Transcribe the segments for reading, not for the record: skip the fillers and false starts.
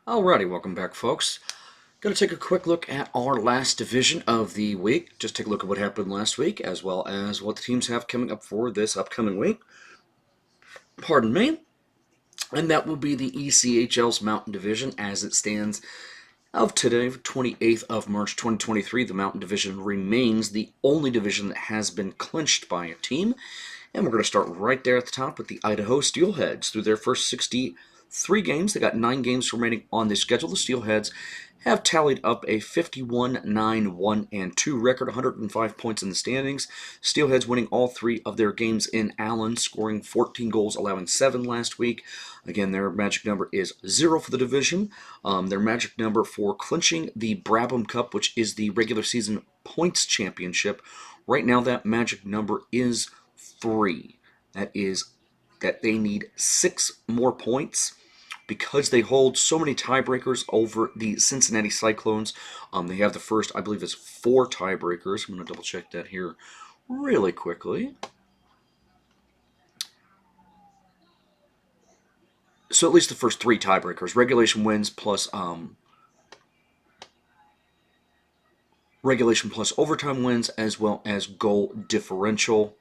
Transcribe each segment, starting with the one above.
Alrighty, welcome back, folks. Going to take a quick look at our last division of the week. Just take a look at what happened last week, as well as what the teams have coming up for this upcoming week. Pardon me. And that will be the ECHL's Mountain Division as it stands of today, 28th of March 2023. The Mountain Division remains the only division that has been clinched by a team. And we're going to start right there at the top with the Idaho Steelheads. Through their first 63 games, they got 9 games remaining on the schedule. The Steelheads have tallied up a 51-9-1-2 record, 105 points in the standings. Steelheads winning all 3 of their games in Allen, scoring 14 goals, allowing 7 last week. Again, their magic number is 0 for the division. Their magic number for clinching the Brabham Cup, which is the regular season points championship, right now that magic number is 3. That is that they need 6 more points because they hold so many tiebreakers over the Cincinnati Cyclones. They have the first, I believe it's 4 tiebreakers. I'm going to double check that here really quickly. So at least the first 3 tiebreakers, regulation wins plus regulation plus overtime wins, as well as goal differential.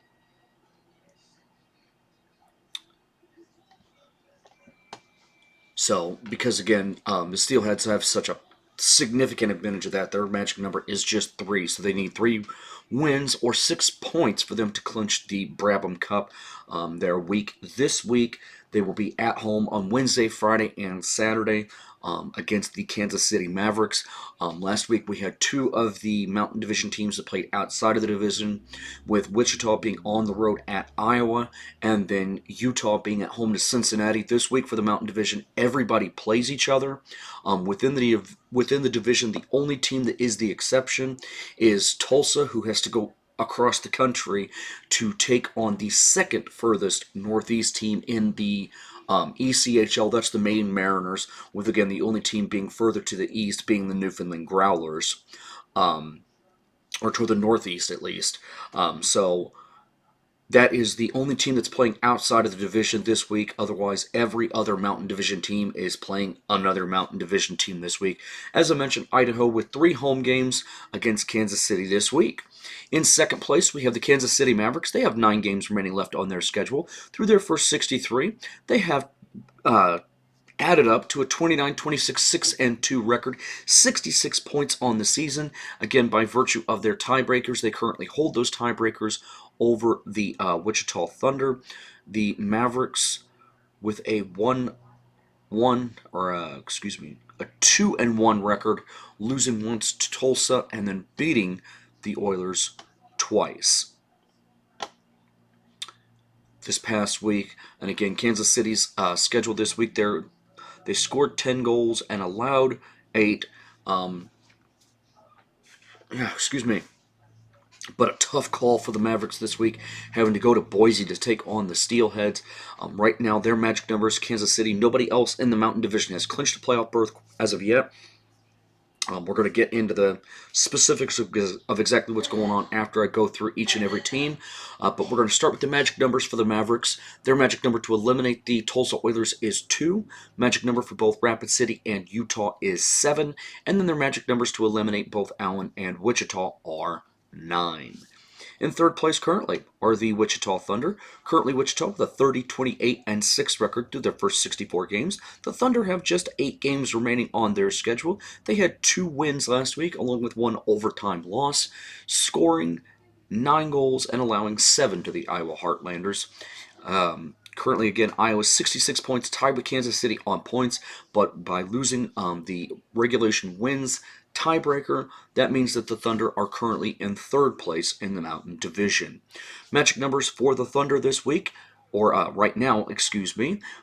So, because again, the Steelheads have such a significant advantage of that, their magic number is just 3. So they need 3 wins or 6 points for them to clinch the Brabham Cup. Their week this week, they will be at home on Wednesday, Friday, and Saturday against the Kansas City Mavericks. Last week we had 2 of the Mountain Division teams that played outside of the division, with Wichita being on the road at Iowa, and then Utah being at home to Cincinnati. This week for the Mountain Division, everybody plays each other. Within the division, the only team that is the exception is Tulsa, who has to go across the country to take on the second furthest Northeast team in the ECHL. That's the Maine Mariners, with again the only team being further to the east being the Newfoundland Growlers, or to the northeast at least. So that is the only team that's playing outside of the division this week. Otherwise, every other Mountain Division team is playing another Mountain Division team this week. As I mentioned, Idaho with 3 home games against Kansas City this week. In second place, we have the Kansas City Mavericks. They have 9 games remaining left on their schedule. Through their first 63, they have added up to a 29-26-6-2 record, 66 points on the season. Again, by virtue of their tiebreakers, they currently hold those tiebreakers over the Wichita Thunder. The Mavericks with a 2-1 record, losing once to Tulsa and then beating the Oilers twice this past week. And again, Kansas City's schedule this week, they scored 10 goals and allowed 8. But a tough call for the Mavericks this week, having to go to Boise to take on the Steelheads. Right now, their magic number is Kansas City. Nobody else in the Mountain Division has clinched a playoff berth as of yet. We're going to get into the specifics of exactly what's going on after I go through each and every team. But we're going to start with the magic numbers for the Mavericks. Their magic number to eliminate the Tulsa Oilers is 2. Magic number for both Rapid City and Utah is 7. And then their magic numbers to eliminate both Allen and Wichita are 9. In third place currently are the Wichita Thunder. Currently Wichita with a 30-28-6 record through their first 64 games. The Thunder have just 8 games remaining on their schedule. They had 2 wins last week along with 1 overtime loss, scoring 9 goals and allowing 7 to the Iowa Heartlanders. Currently, again, Iowa 66 points, tied with Kansas City on points, but by losing the regulation wins tiebreaker, that means that the Thunder are currently in third place in the Mountain Division. Magic numbers for the Thunder this week, or right now,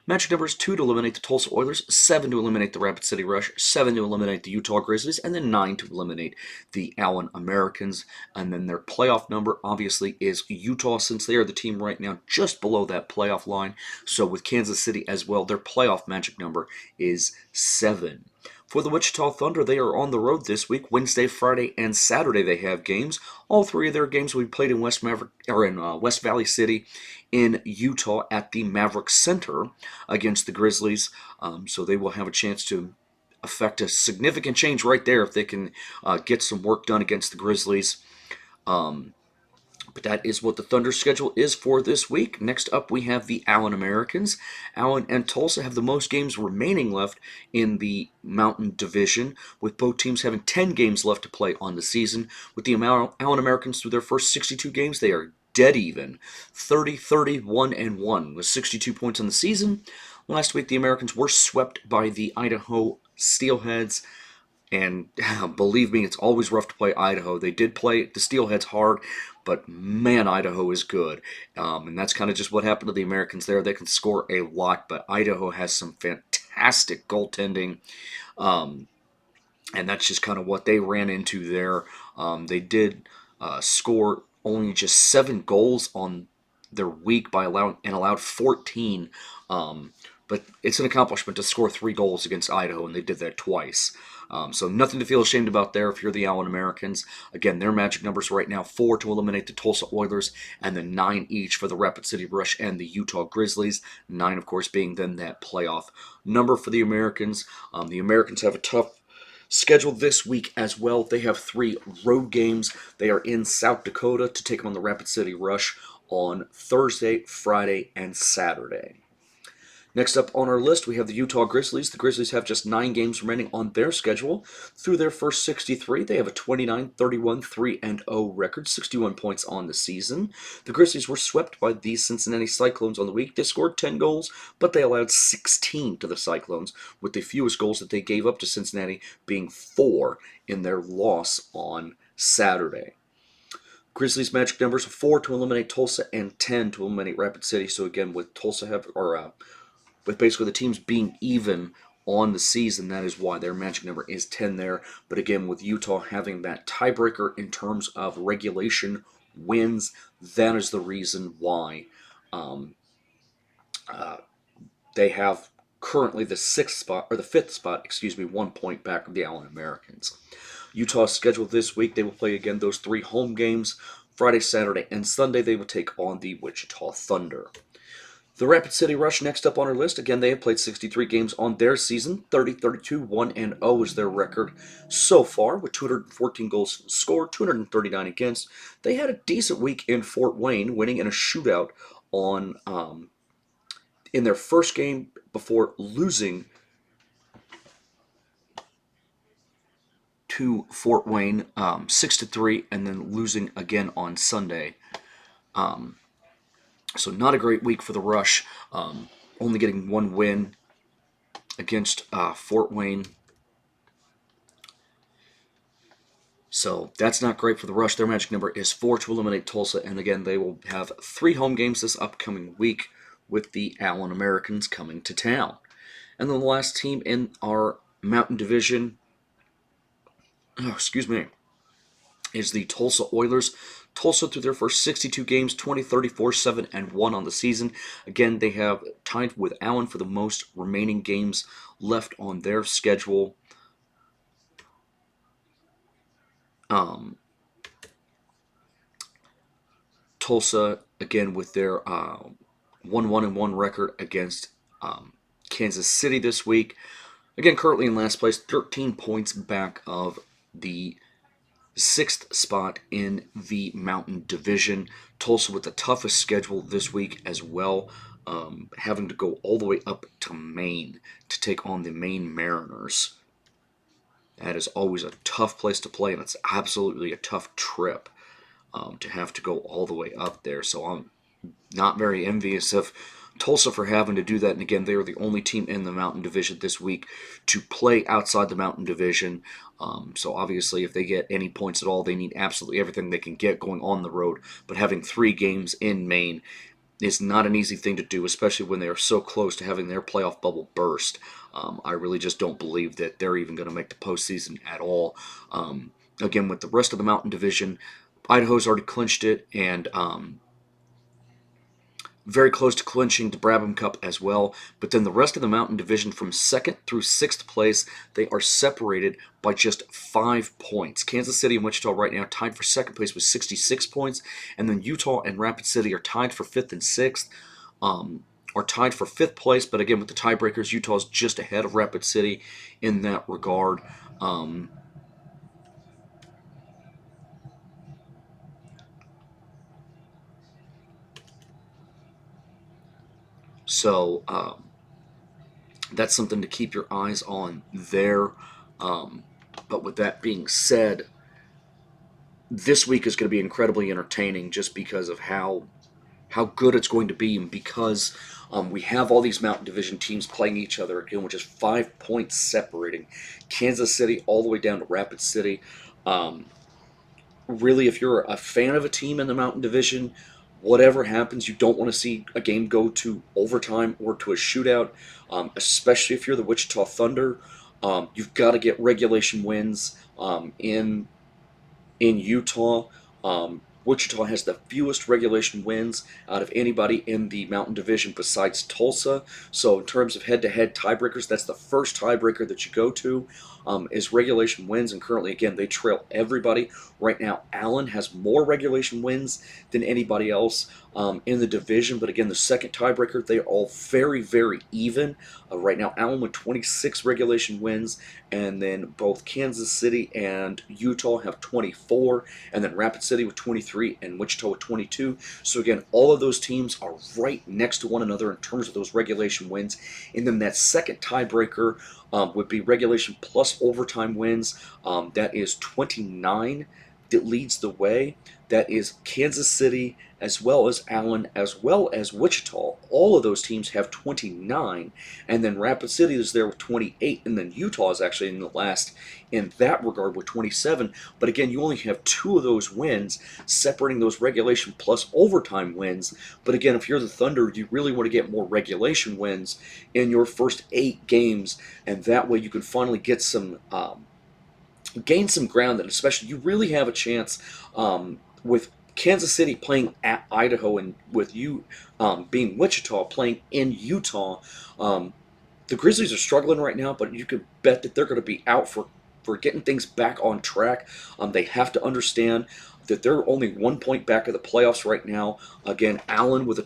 magic numbers 2 to eliminate the Tulsa Oilers, 7 to eliminate the Rapid City Rush, 7 to eliminate the Utah Grizzlies, and then 9 to eliminate the Allen Americans. And then their playoff number, obviously, is Utah, since they are the team right now just below that playoff line. So with Kansas City as well, their playoff magic number is 7. For the Wichita Thunder, they are on the road this week. Wednesday, Friday, and Saturday they have games. All 3 of their games will be played in West Valley City in Utah at the Maverick Center against the Grizzlies. So they will have a chance to affect a significant change right there if they can get some work done against the Grizzlies. But that is what the Thunder schedule is for this week. Next up, we have the Allen Americans. Allen and Tulsa have the most games remaining left in the Mountain Division, with both teams having 10 games left to play on the season. With the Allen Americans through their first 62 games, they are dead even, 30-31-1 with 62 points on the season. Last week, the Americans were swept by the Idaho Steelheads. And believe me, it's always rough to play Idaho. They did play the Steelheads hard, but man, Idaho is good. And that's kind of just what happened to the Americans there. They can score a lot, but Idaho has some fantastic goaltending. And that's just kind of what they ran into there. They did score only just 7 goals on their week allowed 14. But it's an accomplishment to score 3 goals against Idaho, and they did that twice. So nothing to feel ashamed about there if you're the Allen Americans. Again, their magic numbers right now: 4 to eliminate the Tulsa Oilers, and then 9 each for the Rapid City Rush and the Utah Grizzlies. 9, of course, being then that playoff number for the Americans. The Americans have a tough schedule this week as well. They have 3 road games. They are in South Dakota to take on the Rapid City Rush on Thursday, Friday, and Saturday. Next up on our list, we have the Utah Grizzlies. The Grizzlies have just 9 games remaining on their schedule. Through their first 63, they have a 29-31, 3-0 record, 61 points on the season. The Grizzlies were swept by the Cincinnati Cyclones on the week. They scored 10 goals, but they allowed 16 to the Cyclones, with the fewest goals that they gave up to Cincinnati being 4 in their loss on Saturday. Grizzlies' magic numbers: 4 to eliminate Tulsa and 10 to eliminate Rapid City. So again, with with basically the teams being even on the season, that is why their magic number is 10 there. But again, with Utah having that tiebreaker in terms of regulation wins, that is the reason why they have currently the 5th spot, 1 point back of the Allen Americans. Utah's schedule this week: they will play again those 3 home games. Friday, Saturday, and Sunday they will take on the Wichita Thunder. The Rapid City Rush next up on our list. Again, they have played 63 games on their season. 30-32, 1-0 is their record so far, with 214 goals scored, 239 against. They had a decent week in Fort Wayne, winning in a shootout in their first game before losing to Fort Wayne 6-3, and then losing again on Sunday. So not a great week for the Rush, only getting 1 win against Fort Wayne. So that's not great for the Rush. Their magic number is 4 to eliminate Tulsa, and again, they will have 3 home games this upcoming week with the Allen Americans coming to town. And then the last team in our Mountain Division, is the Tulsa Oilers. Tulsa, through their first 62 games, 20-34, 7-1 on the season. Again, they have tied with Allen for the most remaining games left on their schedule. Tulsa, again, with their 1-1-1 record against Kansas City this week. Again, currently in last place, 13 points back of the 6th spot in the Mountain Division. Tulsa with the toughest schedule this week as well, having to go all the way up to Maine to take on the Maine Mariners. That is always a tough place to play, and it's absolutely a tough trip to have to go all the way up there. So I'm not very envious of Tulsa for having to do that. And again, they are the only team in the Mountain Division this week to play outside the Mountain Division. So obviously, if they get any points at all, they need absolutely everything they can get going on the road. But having 3 games in Maine is not an easy thing to do, especially when they are so close to having their playoff bubble burst. I really just don't believe that they're even going to make the postseason at all. Again, with the rest of the Mountain Division, Idaho's already clinched it, and very close to clinching the Brabham Cup as well. But then the rest of the Mountain Division, from 2nd through 6th place, they are separated by just 5 points. Kansas City and Wichita right now tied for 2nd place with 66 points, and then Utah and Rapid City are tied for 5th and 6th. are tied for 5th place, but again, with the tiebreakers, Utah's just ahead of Rapid City in that regard. So that's something to keep your eyes on there. But with that being said, this week is going to be incredibly entertaining just because of how good it's going to be, and because we have all these Mountain Division teams playing each other again, which is 5 points separating Kansas City all the way down to Rapid City. Really, if you're a fan of a team in the Mountain Division, whatever happens, you don't want to see a game go to overtime or to a shootout, especially if you're the Wichita Thunder. You've got to get regulation wins in Utah. Wichita has the fewest regulation wins out of anybody in the Mountain Division besides Tulsa. So in terms of head-to-head tiebreakers, that's the first tiebreaker that you go to, is regulation wins. And currently, again, they trail everybody. Right now, Allen has more regulation wins than anybody else in the division. But again, the second tiebreaker, they're all very, very even. Right now, Allen with 26 regulation wins, and then both Kansas City and Utah have 24, and then Rapid City with 23 and Wichita with 22. So again, all of those teams are right next to one another in terms of those regulation wins. And then that second tiebreaker would be regulation plus overtime wins. That is 29 that leads the way. That is Kansas City, as well as Allen, as well as Wichita. All of those teams have 29, and then Rapid City is there with 28, and then Utah is actually in the last in that regard with 27. But again, you only have 2 of those wins separating those regulation plus overtime wins. But again, if you're the Thunder, you really want to get more regulation wins in your first 8 games, and that way you can finally get some gain some ground, and especially you really have a chance with Kansas City playing at Idaho, and with you being Wichita playing in Utah. The Grizzlies are struggling right now, but you can bet that they're going to be out for getting things back on track. They have to understand that they're only 1 point back of the playoffs right now. Again, Allen with a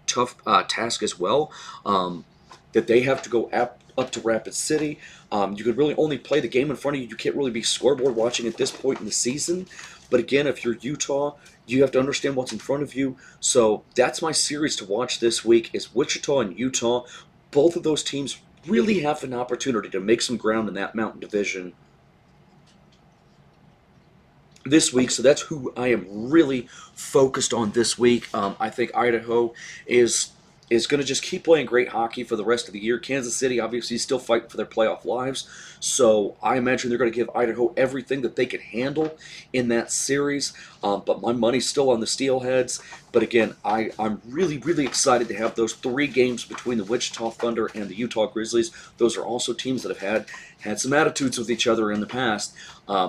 tough task as well, that they have to go up to Rapid City. You could really only play the game in front of you. You can't really be scoreboard watching at this point in the season. But again, if you're Utah, you have to understand what's in front of you. So that's my series to watch this week, is Wichita and Utah. Both of those teams really have an opportunity to make some ground in that Mountain Division this week. So that's who I am really focused on this week. I think Idaho is going to just keep playing great hockey for the rest of the year. Kansas City obviously is still fighting for their playoff lives, so I imagine they're going to give Idaho everything that they can handle in that series. But my money's still on the Steelheads. But again, I'm really, really excited to have those 3 games between the Wichita Thunder and the Utah Grizzlies. Those are also teams that have had some attitudes with each other in the past.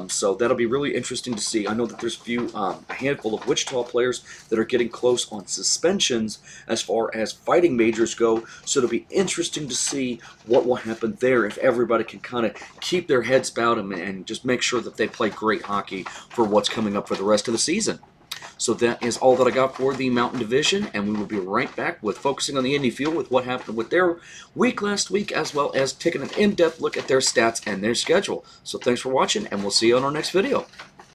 So that'll be really interesting to see. I know that there's a handful of Wichita players that are getting close on suspensions as far as fighting majors go. So it'll be interesting to see what will happen there if everybody can kind of keep their heads bowed and just make sure that they play great hockey for what's coming up for the rest of the season. So that is all that I got for the Mountain Division, and we will be right back with focusing on the Indy Field with what happened with their week last week, as well as taking an in-depth look at their stats and their schedule. So thanks for watching, and we'll see you on our next video.